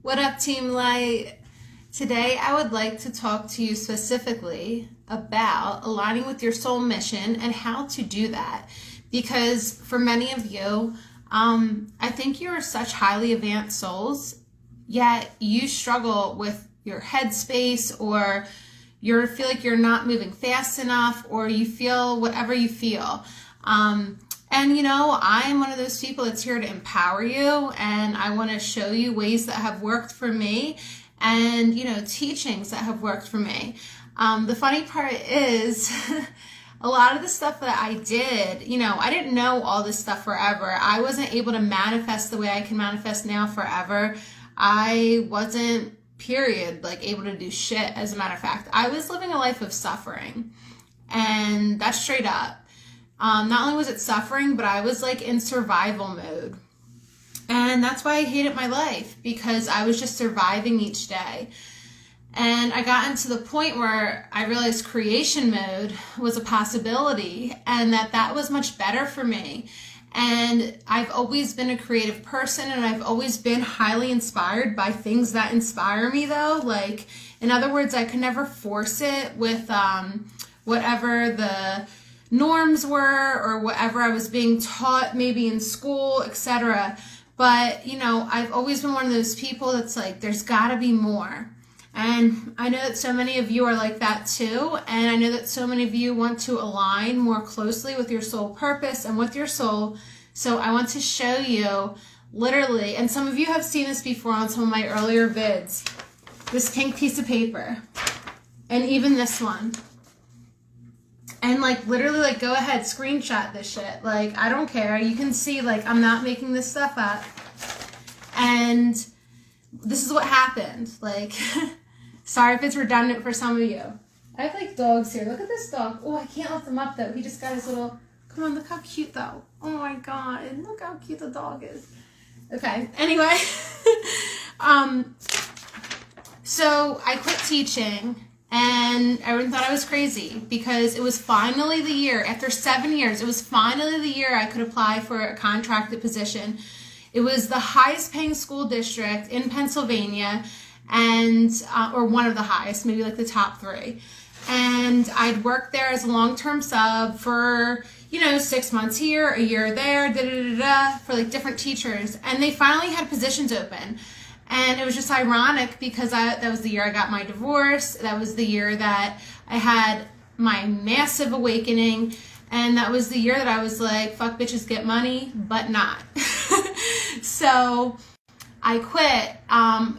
What up, Team Light? Today I would like to talk to you specifically about aligning with your soul mission and how to do that. Because for many of you, I think you're such highly advanced souls, yet you struggle with your headspace, or you feel like you're not moving fast enough, or you feel whatever you feel. And you know, I'm one of those people that's here to empower you, and I want to show you ways that have worked for me and, you know, teachings that have worked for me. The funny part is a lot of the stuff that I did, you know, I didn't know all this stuff forever. I wasn't able to manifest the way I can manifest now forever. I wasn't, period, like able to do shit. As a matter of fact, I was living a life of suffering, and that's straight up. Not only was it suffering, but I was like in survival mode. And that's why I hated my life, because I was just surviving each day. And I got into the point where I realized creation mode was a possibility, and that was much better for me. And I've always been a creative person, and I've always been highly inspired by things that inspire me, though. Like, in other words, I could never force it with whatever the norms were or whatever I was being taught maybe in school, etc. But, you know, I've always been one of those people that's like, there's got to be more. And I know that so many of you are like that too. And I know that so many of you want to align more closely with your soul purpose and with your soul. So I want to show you literally, and some of you have seen this before on some of my earlier vids, this pink piece of paper, and even this one. And like literally, like, go ahead, screenshot this shit. Like, I don't care. You can see, like, I'm not making this stuff up. And this is what happened. Like, sorry if it's redundant for some of you. I have like dogs here. Look at this dog. Oh, I can't lift him up though. He just got his little, come on, look how cute though. Oh my God. And look how cute the dog is. Okay. Anyway. So I quit teaching. And everyone thought I was crazy, because it was finally the year, after 7 years, it was finally the year I could apply for a contracted position. It was the highest paying school district in Pennsylvania, and or one of the highest, maybe like the top 3. And I'd worked there as a long-term sub for, you know, 6 months here, a year there, for like different teachers. And they finally had positions open. And it was just ironic, because that was the year I got my divorce. That was the year that I had my massive awakening. And that was the year that I was like, fuck bitches, get money, but not. So I quit.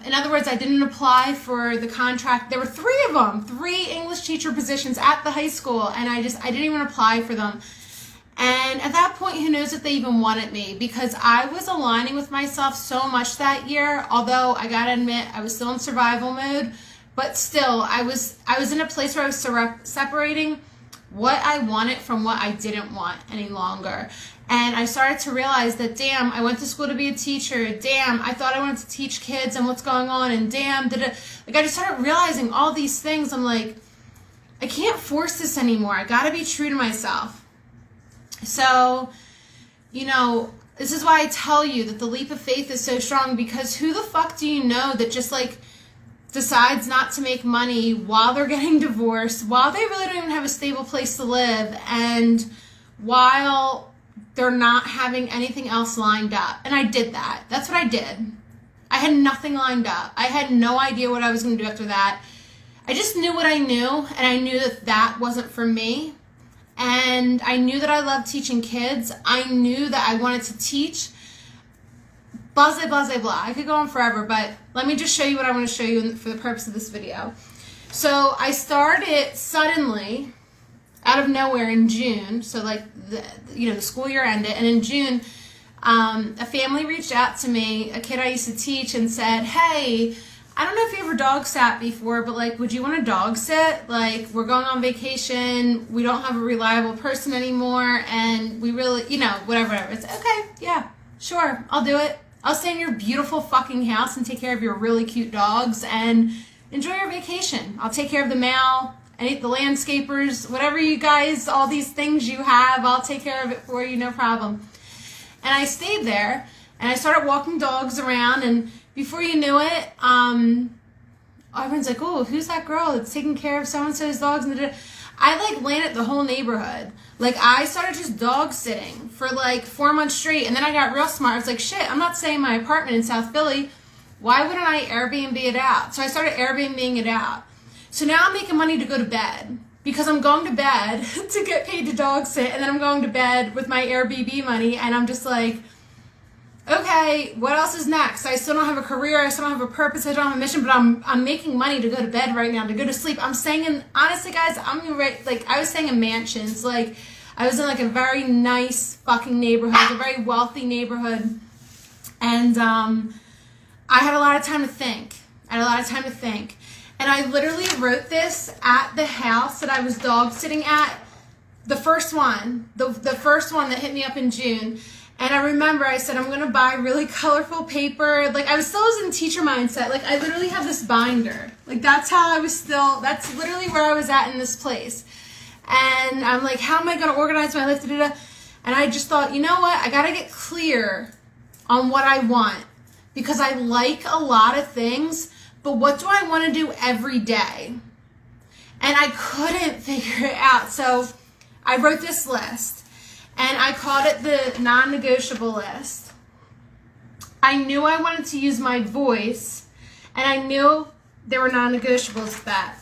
In other words, I didn't apply for the contract. There were 3 of them, 3 English teacher positions at the high school. And I didn't even apply for them. And at that point, who knows if they even wanted me, because I was aligning with myself so much that year. Although I gotta admit, I was still in survival mode, but still, I was in a place where I was separating what I wanted from what I didn't want any longer. And I started to realize that, damn, I went to school to be a teacher. Damn, I thought I wanted to teach kids and what's going on. And damn, like I just started realizing all these things. I'm like, I can't force this anymore. I gotta be true to myself. So, you know, this is why I tell you that the leap of faith is so strong, because who the fuck do you know that just like decides not to make money while they're getting divorced, while they really don't even have a stable place to live, and while they're not having anything else lined up? And I did that. That's what I did. I had nothing lined up. I had no idea what I was going to do after that. I just knew what I knew, and I knew that that wasn't for me. And I knew that I loved teaching kids. I knew that I wanted to teach. Blah, blah, blah, blah. I could go on forever, but let me just show you what I want to show you for the purpose of this video. So I started suddenly, out of nowhere in June. So like, the school year ended. And in June, a family reached out to me, a kid I used to teach, and said, hey, I don't know if you ever dog sat before, but like, would you want to dog sit? Like, we're going on vacation. We don't have a reliable person anymore. And we really, you know, whatever. It's okay. Yeah, sure. I'll do it. I'll stay in your beautiful fucking house and take care of your really cute dogs and enjoy your vacation. I'll take care of the mail, the landscapers, whatever you guys, all these things you have, I'll take care of it for you, no problem. And I stayed there. And I started walking dogs around, and before you knew it, everyone's like, oh, who's that girl that's taking care of so-and-so's dogs? And I like landed the whole neighborhood. Like, I started just dog sitting for like 4 months straight, and then I got real smart. I was like, shit, I'm not staying in my apartment in South Philly. Why wouldn't I Airbnb it out? So I started Airbnb-ing it out. So now I'm making money to go to bed because I'm going to bed to get paid to dog sit, and then I'm going to bed with my Airbnb money, and I'm just like, okay, what else is next? I still don't have a career. I still don't have a purpose. I don't have a mission, but I'm making money to go to bed right now, to go to sleep. I'm staying in, honestly, guys, I was staying in mansions. Like, I was in like a very nice fucking neighborhood, a very wealthy neighborhood. And I had a lot of time to think. And I literally wrote this at the house that I was dog sitting at. The first one, the first one that hit me up in June. And I remember I said, I'm going to buy really colorful paper. Like, I was still in teacher mindset. Like, I literally have this binder. Like, that's literally where I was at in this place. And I'm like, how am I going to organize my life? And I just thought, you know what? I got to get clear on what I want. Because I like a lot of things, but what do I want to do every day? And I couldn't figure it out. So I wrote this list. And I called it the non-negotiable list. I knew I wanted to use my voice, and I knew there were non-negotiables to that.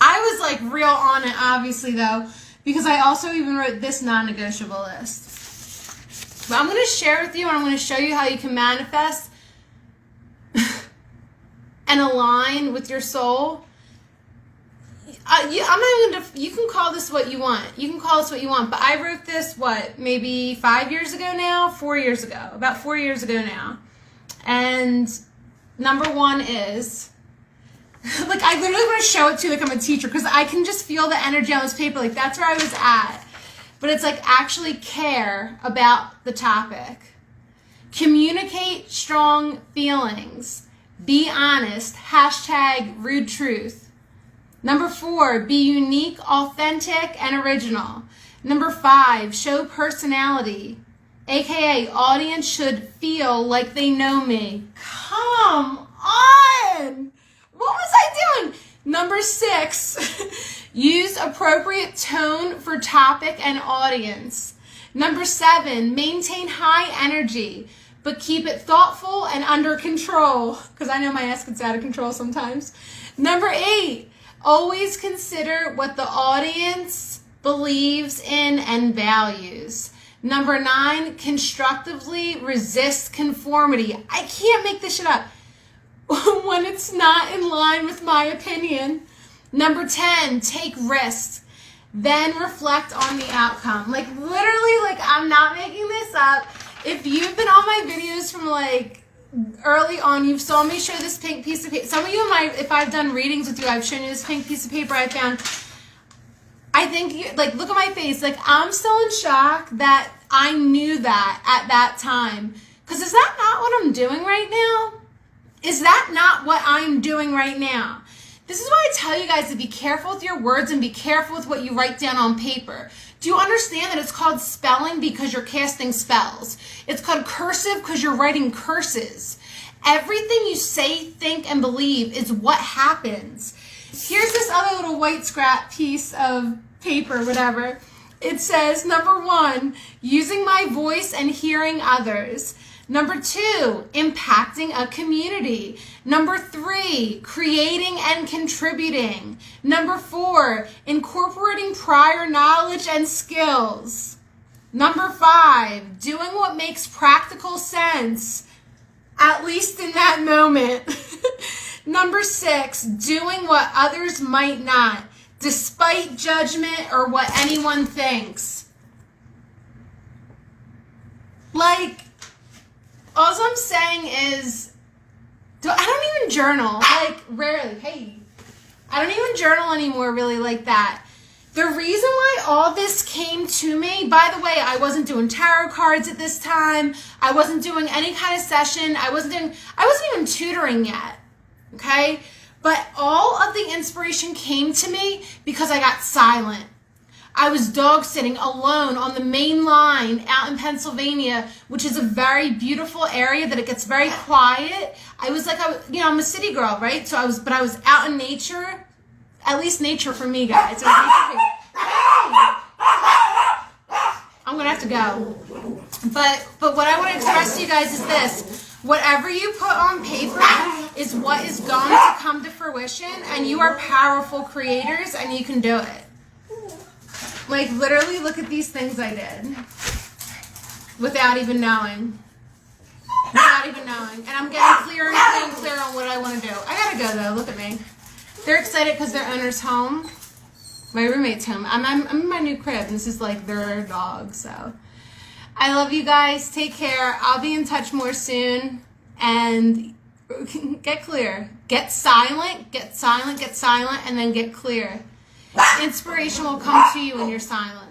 I was like real on it, obviously, though, because I also even wrote this non-negotiable list. But I'm going to share with you, and I'm going to show you how you can manifest and align with your soul. You can call this what you want. But I wrote this, maybe 5 years ago now? 4 years ago. About 4 years ago now. And number one is, like, I literally want to show it to you like I'm a teacher, because I can just feel the energy on this paper. Like, that's where I was at. But it's like, actually care about the topic. Communicate strong feelings. Be honest. # rude truth. Number 4, be unique, authentic, and original. Number 5, show personality, aka audience should feel like they know me. Come on! What was I doing? Number 6, use appropriate tone for topic and audience. Number 7, maintain high energy, but keep it thoughtful and under control, because I know my ass gets out of control sometimes. Number 8, always consider what the audience believes in and values. Number 9, constructively resist conformity. I can't make this shit up when it's not in line with my opinion. Number 10, take risks, then reflect on the outcome. Like, literally, like, I'm not making this up. If you've been on my videos from like early on, you've saw me show this pink piece of paper. Some of you, if I've done readings with you, I've shown you this pink piece of paper I found. I think, like, look at my face. Like, I'm still in shock that I knew that at that time. Because is that not what I'm doing right now? Is that not what I'm doing right now? This is why I tell you guys to be careful with your words and be careful with what you write down on paper. Do you understand that it's called spelling because you're casting spells? It's called cursive because you're writing curses. Everything you say, think, and believe is what happens. Here's this other little white scrap piece of paper, whatever. It says, number 1, using my voice and hearing others. Number 2, impacting a community. Number 3, creating and contributing. Number 4, incorporating prior knowledge and skills. Number 5, doing what makes practical sense, at least in that moment. Number 6, doing what others might not, despite judgment or what anyone thinks. Like, all I'm saying is, I don't even journal, like, rarely. Hey, I don't even journal anymore really like that. The reason why all this came to me, by the way, I wasn't doing tarot cards at this time. I wasn't doing any kind of session. I wasn't even tutoring yet, okay? But all of the inspiration came to me because I got silent. I was dog sitting alone on the main line out in Pennsylvania, which is a very beautiful area that it gets very quiet. I was like, I'm a city girl, right? So I was out in nature, at least nature for me, guys. I'm going to have to go. But what I want to express to you guys is this. Whatever you put on paper is what is going to come to fruition, and you are powerful creators, and you can do it. Like, literally, look at these things I did without even knowing. And I'm getting clearer and clearer on what I want to do. I gotta go, though. Look at me. They're excited because their owner's home. My roommate's home. I'm in my new crib, and this is like their dog, so. I love you guys. Take care. I'll be in touch more soon. And get clear. Get silent, and then get clear. Inspiration will come to you when you're silent.